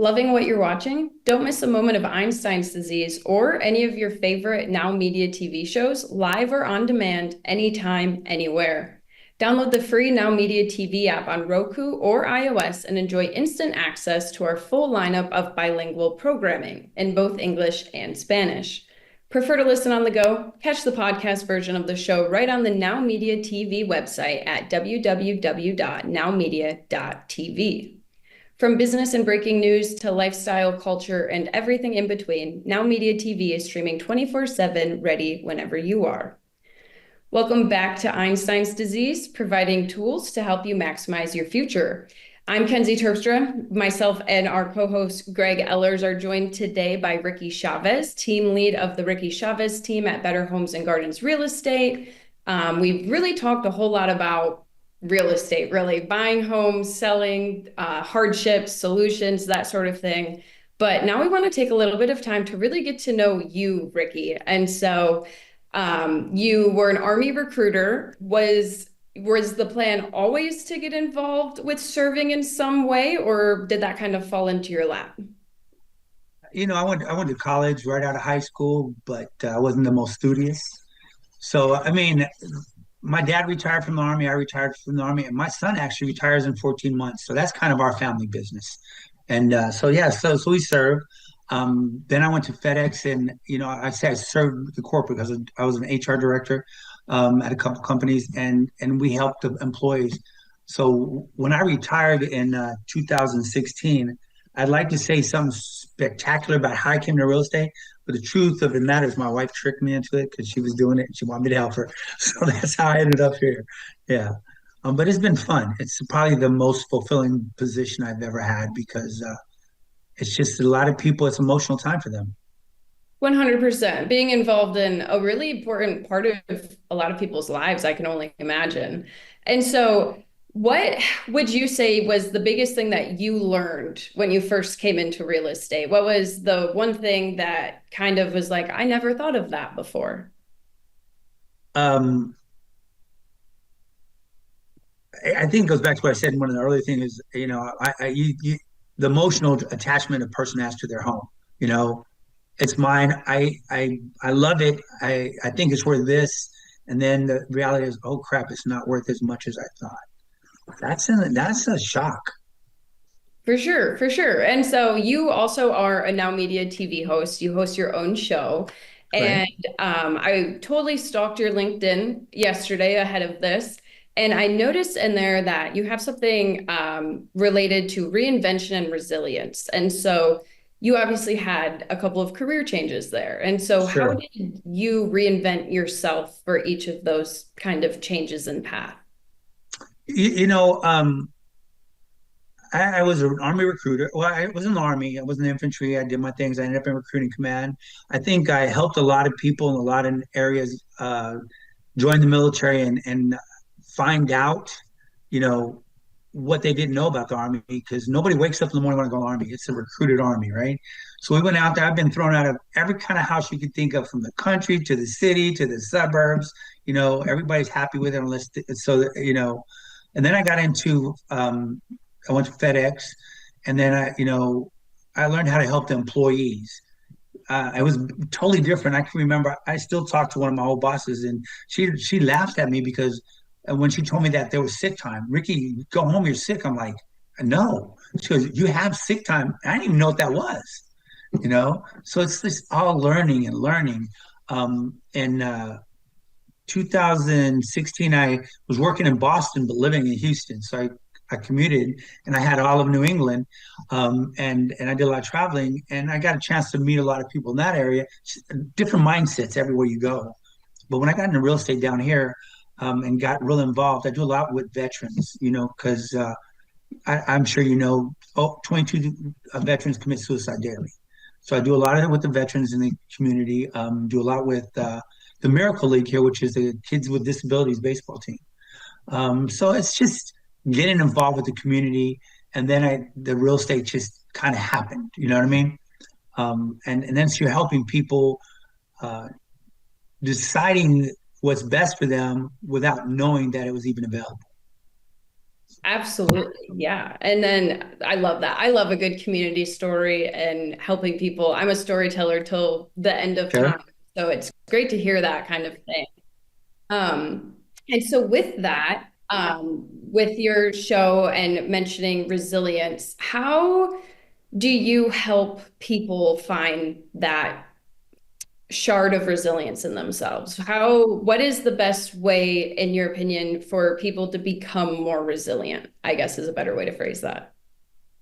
Loving what you're watching? Don't miss a moment of Einstein's disease or any of your favorite Now Media TV shows, live or on demand, anytime, anywhere. Download the free Now Media TV app on Roku or iOS and enjoy instant access to our full lineup of bilingual programming in both English and Spanish. Prefer to listen on the go? Catch the podcast version of the show right on the Now Media TV website at www.nowmedia.tv. From business and breaking news to lifestyle, culture, and everything in between, Now Media TV is streaming 24/7, ready whenever you are. Welcome back to Einstein's disease, providing tools to help you maximize your future. I'm Kenzie Terpstra. Myself and our co-host Greg Ellers are joined today by Ricky Chavez, team lead of the Ricky Chavez team at Better Homes and Gardens Real Estate. We've really talked a whole lot about real estate, really buying homes, selling, hardships, solutions, that sort of thing. But now we want to take a little bit of time to really get to know you, Ricky. And so you were an Army recruiter. Was the plan always to get involved with serving in some way, or did that kind of fall into your lap? I went to college right out of high school, but I wasn't the most studious. So, I mean, my dad retired from the Army, I retired from the Army, and my son actually retires in 14 months. So that's kind of our family business. And so we served. Then I went to FedEx, and I say I served the corporate because I was an HR director at a couple companies, and we helped the employees. So when I retired in 2016, I'd like to say something spectacular about how I came to real estate, but the truth of the matter is my wife tricked me into it because she was doing it and she wanted me to help her. So that's how I ended up here. Yeah. But it's been fun. It's probably the most fulfilling position I've ever had because it's just a lot of people, it's emotional time for them. 100%. Being involved in a really important part of a lot of people's lives, I can only imagine. And so, what would you say was the biggest thing that you learned when you first came into real estate? What was the one thing that kind of was like, I never thought of that before? Um, I think it goes back to what I said in one of the earlier things is, the emotional attachment a person has to their home. You know, it's mine. I love it. I think it's worth this. And then the reality is, oh crap, it's not worth as much as I thought. That's a shock. For sure, for sure. And so you also are a Now Media TV host. You host your own show. Right. And I totally stalked your LinkedIn yesterday ahead of this. And I noticed in there that you have something related to reinvention and resilience. And so you obviously had a couple of career changes there. And so how Sure. did you reinvent yourself for each of those kind of changes in path? You, you know, um, I was an army recruiter. Well, I was in the army. I was in the infantry. I did my things. I ended up in recruiting command. I think I helped a lot of people in a lot of areas join the military and find out, you know, what they didn't know about the army because nobody wakes up in the morning want to go to the army. It's a recruited army, right? So we went out there. I've been thrown out of every kind of house you could think of, from the country to the city to the suburbs. Everybody's happy with it unless And then I got into I went to FedEx, and then I learned how to help the employees. It was totally different. I can remember I still talk to one of my old bosses, and she laughed at me because when she told me that there was sick time, Ricky, go home, you're sick. I'm like, no. She goes, you have sick time. I didn't even know what that was. So it's just all learning and learning. In 2016, I was working in Boston but living in Houston. So I commuted and I had all of New England, and I did a lot of traveling, and I got a chance to meet a lot of people in that area. Different mindsets everywhere you go. But when I got into real estate down here, and got real involved, I do a lot with veterans. Because I'm sure 22 veterans commit suicide daily. So I do a lot of it with the veterans in the community. Do a lot with the Miracle League here, which is the Kids with Disabilities baseball team. So it's just getting involved with the community, and then the real estate just kind of happened. You know what I mean? And then so you're helping people uh, deciding what's best for them without knowing that it was even available. Absolutely. Yeah. And then I love that. I love a good community story and helping people. I'm a storyteller till the end of Sure. time. So it's great to hear that kind of thing. Um, and so with that, with your show and mentioning resilience, how do you help people find that shard of resilience in themselves? What is the best way, in your opinion, for people to become more resilient? I guess is a better way to phrase that.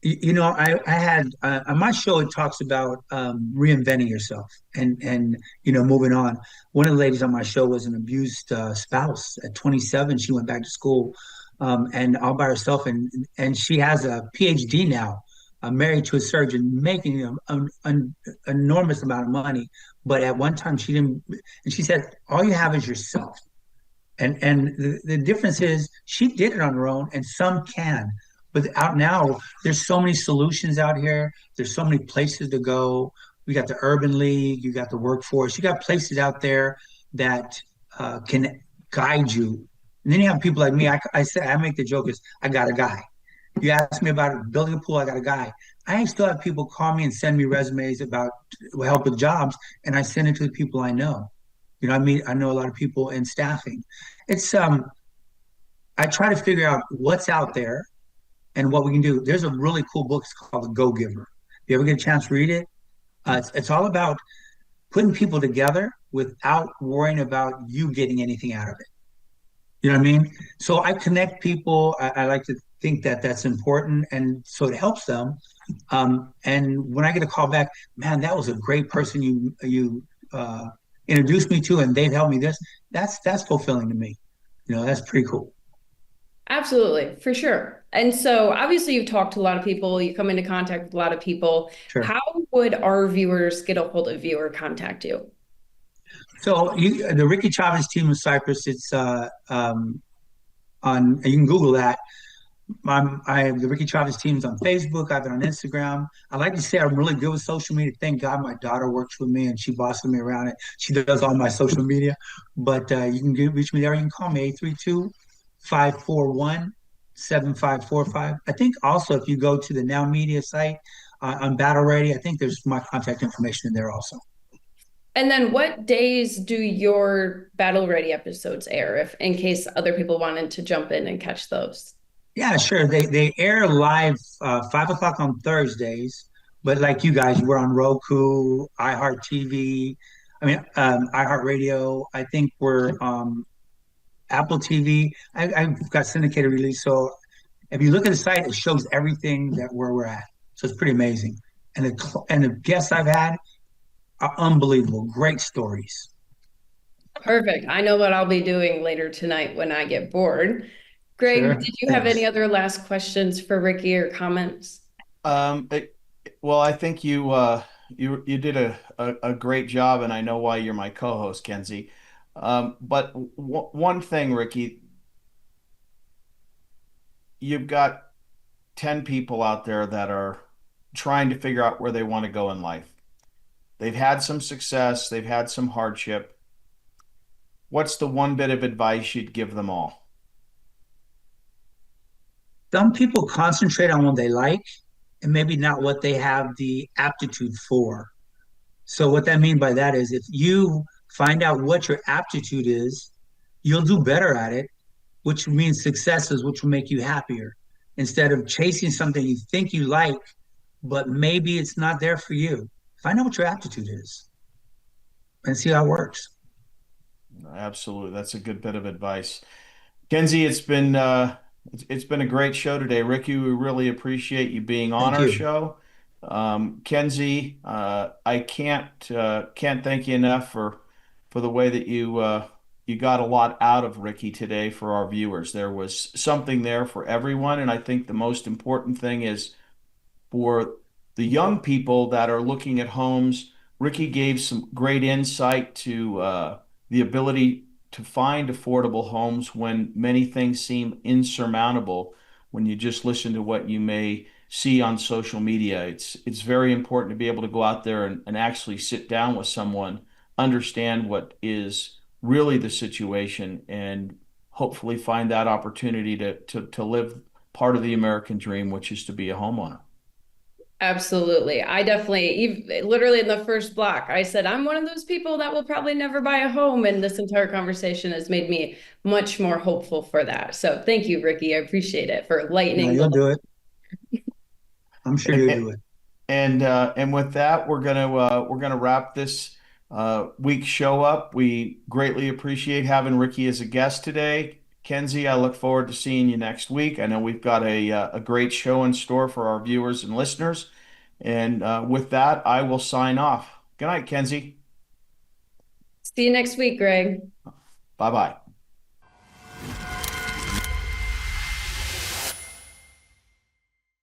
I had on my show. It talks about reinventing yourself and moving on. One of the ladies on my show was an abused spouse. At 27, she went back to school and all by herself, and she has a PhD now, married to a surgeon, making an enormous amount of money. But at one time, she didn't, and she said, "All you have is yourself." And the difference is she did it on her own, and some can. But out now, there's so many solutions out here. There's so many places to go. We got the Urban League, you got the workforce, you got places out there that can guide you. And then you have people like me. I say I make the joke is I got a guy. You ask me about building a pool, I got a guy. I still have people call me and send me resumes about help with jobs, and I send it to the people I know. I know a lot of people in staffing. It's I try to figure out what's out there and what we can do. There's a really cool book. It's called The Go Giver. If you ever get a chance to read it, it's all about putting people together without worrying about you getting anything out of it. You know what I mean? So I connect people. I like to think that that's important, and so it helps them. And when I get a call back, man, that was a great person you introduced me to, and they've helped me. That's fulfilling to me. That's pretty cool. Absolutely, for sure. And so obviously you've talked to a lot of people, you come into contact with a lot of people. Sure. How would our viewers get a hold of you or contact you? So the Ricky Chavez team in Cyprus, it's on. You can Google that. I have the Ricky Chavez teams on Facebook. I have it on Instagram. I like to say I'm really good with social media. Thank God my daughter works with me and she bosses me around it. She does all my social media. But you can reach me there. You can call me 832-541-7545. I think also if you go to the Now Media site on Battle Ready, I think there's my contact information in there also. And then what days do your Battle Ready episodes air, if in case other people wanted to jump in and catch those? Yeah, sure. They air live 5 o'clock on Thursdays, but like you guys, we're on Roku, iHeart TV. I mean, iHeart Radio. I think we're Apple TV. I've got syndicated release, so if you look at the site, it shows everything that where we're at. So it's pretty amazing. And the guests I've had are unbelievable. Great stories. Perfect. I know what I'll be doing later tonight when I get bored. Greg, Sure. did you have any Thanks. other last questions for Ricky or comments? Um, it, well, I think you did a great job, and I know why you're my co-host, Kenzie. But one thing, Ricky, you've got 10 people out there that are trying to figure out where they want to go in life. They've had some success, they've had some hardship. What's the one bit of advice you'd give them all? Some people concentrate on what they like and maybe not what they have the aptitude for. So what that mean by that is if you find out what your aptitude is, you'll do better at it, which means successes, which will make you happier. Instead of chasing something you think you like, but maybe it's not there for you. Find out what your aptitude is and see how it works. Absolutely, that's a good bit of advice. Kenzie, it's been a great show today. Ricky, we really appreciate you being on Thank our you. show. Kenzie, I can't thank you enough for the way that you got a lot out of Ricky today for our viewers. There was something there for everyone, and I think the most important thing is for the young people that are looking at homes. Ricky gave some great insight to the ability to find affordable homes when many things seem insurmountable. When you just listen to what you may see on social media, it's very important to be able to go out there and actually sit down with someone, understand what is really the situation, and hopefully find that opportunity to live part of the American dream, which is to be a homeowner. Absolutely. I definitely, literally in the first block, I said, I'm one of those people that will probably never buy a home. And this entire conversation has made me much more hopeful for that. So thank you, Ricky. I appreciate it for No, lightening you'll the. do it. I'm sure you'll do it. And with that, we're gonna wrap this week's show up. We greatly appreciate having Ricky as a guest today. Kenzie, I look forward to seeing you next week. I know we've got a great show in store for our viewers and listeners. And with that, I will sign off. Good night, Kenzie. See you next week, Greg. Bye bye.